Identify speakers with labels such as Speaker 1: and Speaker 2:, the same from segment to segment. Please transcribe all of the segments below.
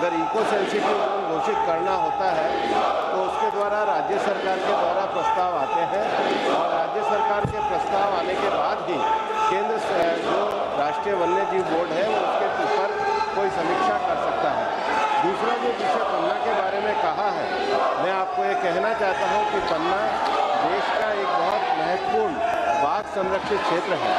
Speaker 1: अगर eco sensitive zone घोषित करना होता है तो उसके द्वारा राज्य सरकार के द्वारा प्रस्ताव आते हैं और राज्य सरकार के प्रस्ताव आने के बाद ही केंद्र जो राष्ट्रीय वन्य जीव बोर्ड है वो उसके ऊपर कोई समीक्षा कर सकता है। दूसरा जो विषय पन्ना के बारे में कहा है, मैं आपको ये कहना चाहता हूँ कि पन्ना देश का एक बहुत महत्वपूर्ण बाघ संरक्षित क्षेत्र है।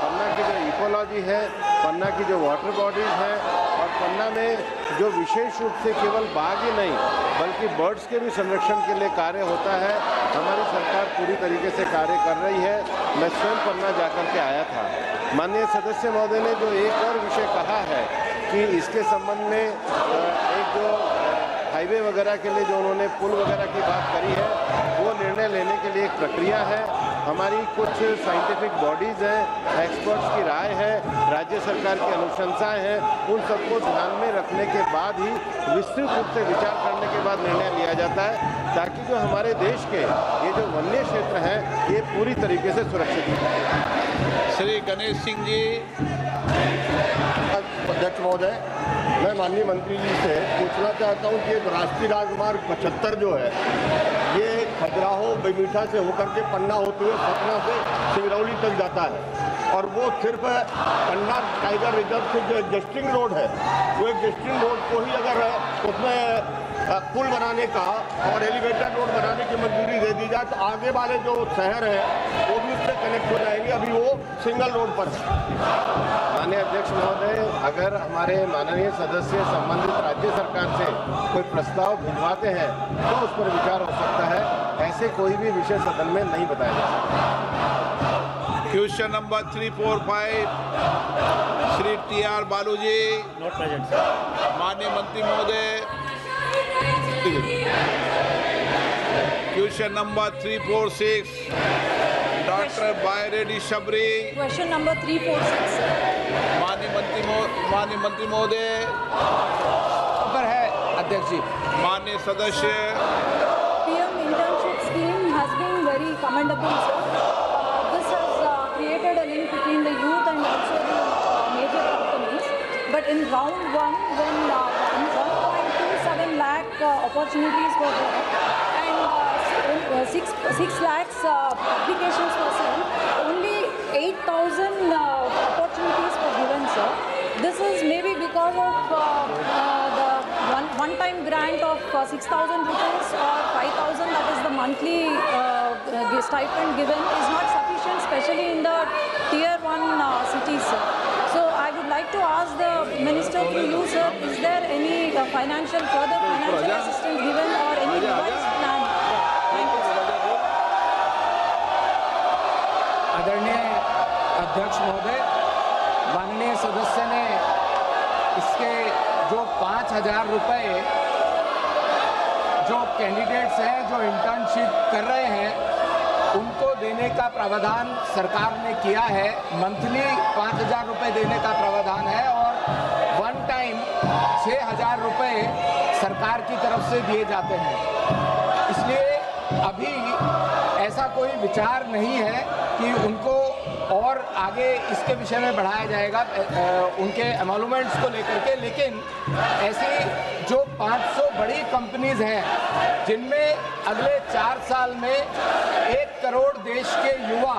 Speaker 1: पन्ना की जो इकोलॉजी है, पन्ना की जो वाटर बॉडीज हैं और पन्ना में जो विशेष रूप से केवल बाघ ही नहीं बल्कि बर्ड्स के भी संरक्षण के लिए कार्य होता है, हमारी सरकार पूरी तरीके से कार्य कर रही है। मैं स्वयं पन्ना जाकर के आया था। माननीय सदस्य महोदय ने जो एक और विषय कहा है कि इसके संबंध में एक जो हाईवे वगैरह के लिए जो उन्होंने पुल वगैरह की बात करी है, वो निर्णय लेने के लिए एक प्रक्रिया है। हमारी कुछ साइंटिफिक बॉडीज़ हैं, एक्सपर्ट्स की राय है, राज्य सरकार की अनुशंसाएं हैं, उन सबको ध्यान में रखने के बाद ही विस्तृत रूप से विचार करने के बाद निर्णय लिया जाता है, ताकि जो हमारे देश के ये जो वन्य क्षेत्र हैं ये पूरी तरीके से सुरक्षित हैं।
Speaker 2: श्री गणेश सिंह जी।
Speaker 3: अध्यक्ष महोदय, मैं माननीय मंत्री जी से पूछना चाहता हूं कि राष्ट्रीय राजमार्ग 75 जो है ये खजुराहो बेमीठा से होकर के पन्ना होते हुए सतना से सिंगरौली तक जाता है और वो सिर्फ पन्ना टाइगर रिजर्व से जो एग्जिस्टिंग रोड है वो एग्जिस्टिंग रोड को ही अगर उसमें पुल बनाने का और एलिवेटेड रोड बनाने की मंजूरी दे दी जाए तो आगे वाले जो शहर हैं वो भी उससे कनेक्ट हो जाएंगे। अभी वो सिंगल रोड पर है।
Speaker 1: माननीय अध्यक्ष महोदय, अगर हमारे माननीय सदस्य संबंधित राज्य सरकार से कोई प्रस्ताव भिजवाते हैं तो उस पर विचार हो सकता है। ऐसे कोई भी विषय सदन में नहीं बताया जा सकता।
Speaker 2: क्वेश्चन नंबर 345 श्री TR बालू जी।
Speaker 4: Not present.
Speaker 2: माननीय मंत्री महोदय। Question number 346 doctor Byreddy Shabari.
Speaker 5: Question number 346।
Speaker 2: माननीय मंत्री महोदय।
Speaker 6: पर है अध्यक्ष जी।
Speaker 2: माननीय सदस्य।
Speaker 5: PM internship scheme has been very commendable, sir. This has created a link between the youth and also the major companies. But in round one, when 1.27 lakh opportunities were there and 6 lakhs applications were sent, only 8,000 opportunities were given, sir. This is maybe because of the one-time grant of 6,000 rupees or 5,000, that is the monthly stipend given, is not sufficient, especially in the tier 1 cities, sir. So I would like to ask the minister through you, sir, is there any further financial assistance given or any revised plan? Thank you, sir.
Speaker 6: आदरणीय अध्यक्ष महोदय, माननीय सदस्य ने इसके जो 5,000 रुपये जो कैंडिडेट्स हैं जो इंटर्नशिप कर रहे हैं उनको देने का प्रावधान सरकार ने किया है। मंथली 5,000 रुपये देने का प्रावधान है और वन टाइम 6,000 रुपये सरकार की तरफ से दिए जाते हैं। इसलिए अभी ऐसा कोई विचार नहीं है कि उनको और आगे इसके विषय में बढ़ाया जाएगा उनके एमोलूमेंट्स को लेकर के, लेकिन ऐसी जो 500 बड़ी कंपनीज हैं जिनमें अगले 4 साल में 1 करोड़ देश के युवा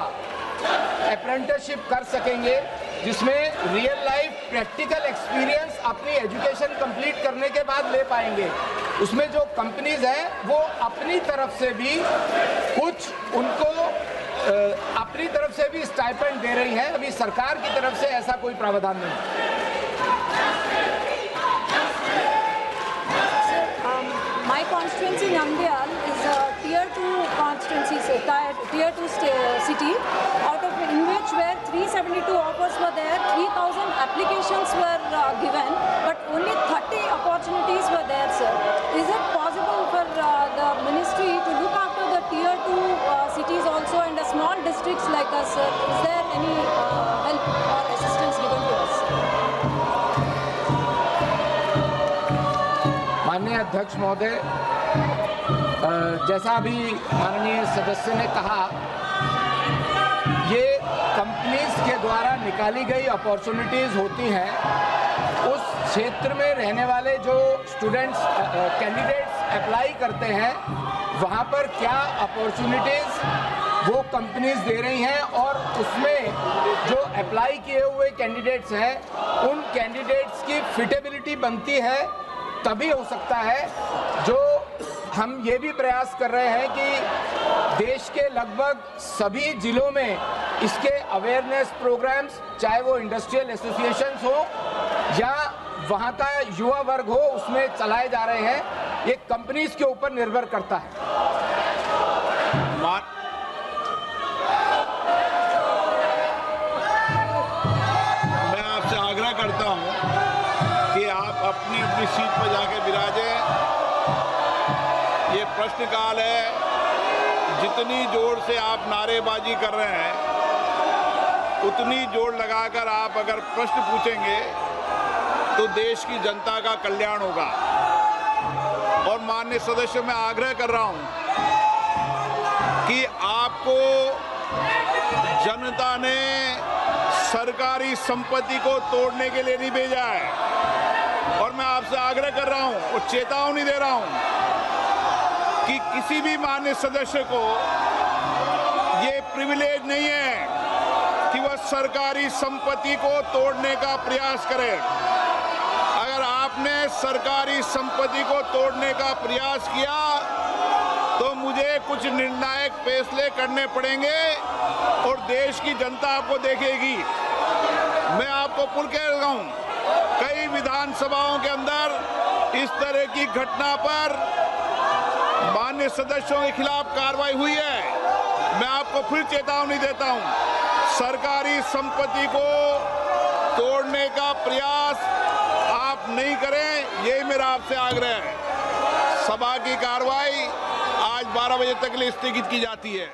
Speaker 6: अप्रेंटिसशिप कर सकेंगे, जिसमें रियल लाइफ प्रैक्टिकल एक्सपीरियंस अपनी एजुकेशन कंप्लीट करने के बाद ले पाएंगे, उसमें जो कंपनीज हैं वो अपनी तरफ से भी कुछ उनको अपनी तरफ से भी स्टाइपेंड दे रही है। अभी सरकार की तरफ से ऐसा कोई प्रावधान नहीं।
Speaker 5: My constituency Namdiyal is a tier 2 constituency, tier 2 city, out of in which where 372 offers were there, 3,000 applications were given, but only 30 opportunities were there, sir. Is it possible for the ministry to look after the tier 2 cities also and the small districts like us, sir? Is there any help or assistance given to us?
Speaker 6: माननीय अध्यक्ष महोदय, जैसा अभी माननीय सदस्य ने कहा, ये कंपनीज के द्वारा निकाली गई अपॉर्चुनिटीज़ होती हैं, उस क्षेत्र में रहने वाले जो स्टूडेंट्स कैंडिडेट्स अप्लाई करते हैं, वहाँ पर क्या अपॉर्चुनिटीज़ वो कंपनीज दे रही हैं और उसमें जो अप्लाई किए हुए कैंडिडेट्स हैं उन कैंडिडेट्स की फिटेबिलिटी बनती है, तभी हो सकता है। जो हम ये भी प्रयास कर रहे हैं कि देश के लगभग सभी जिलों में इसके अवेयरनेस प्रोग्राम्स, चाहे वो इंडस्ट्रियल एसोसिएशंस हो या वहाँ का युवा वर्ग हो, उसमें चलाए जा रहे हैं। ये कंपनीज के ऊपर निर्भर करता है।
Speaker 2: मैं आपसे आग्रह करता हूं कि आप अपनी अपनी सीट पर जाके विराजें। ये प्रश्नकाल है, जितनी जोर से आप नारेबाजी कर रहे हैं उतनी जोर लगाकर आप अगर प्रश्न पूछेंगे तो देश की जनता का कल्याण होगा। और माननीय सदस्यों, मैं आग्रह कर रहा हूं कि आपको जनता ने सरकारी संपत्ति को तोड़ने के लिए नहीं भेजा है। और मैं आपसे आग्रह कर रहा हूं और चेतावनी दे रहा हूं कि किसी भी माननीय सदस्य को ये प्रिविलेज नहीं है कि वह सरकारी संपत्ति को तोड़ने का प्रयास करे। अगर आपने सरकारी संपत्ति को तोड़ने का प्रयास किया तो मुझे कुछ निर्णायक फैसले करने पड़ेंगे और देश की जनता आपको देखेगी। मैं आपको पुनः कह रहा हूं, कई विधानसभाओं के अंदर इस तरह की घटना पर माननीय सदस्यों के खिलाफ कार्रवाई हुई है। मैं आपको फिर चेतावनी देता हूं, सरकारी संपत्ति को तोड़ने का प्रयास आप नहीं करें, यही मेरा आपसे आग्रह है। सभा की कार्रवाई आज 12 बजे तक के लिए स्थगित की जाती है।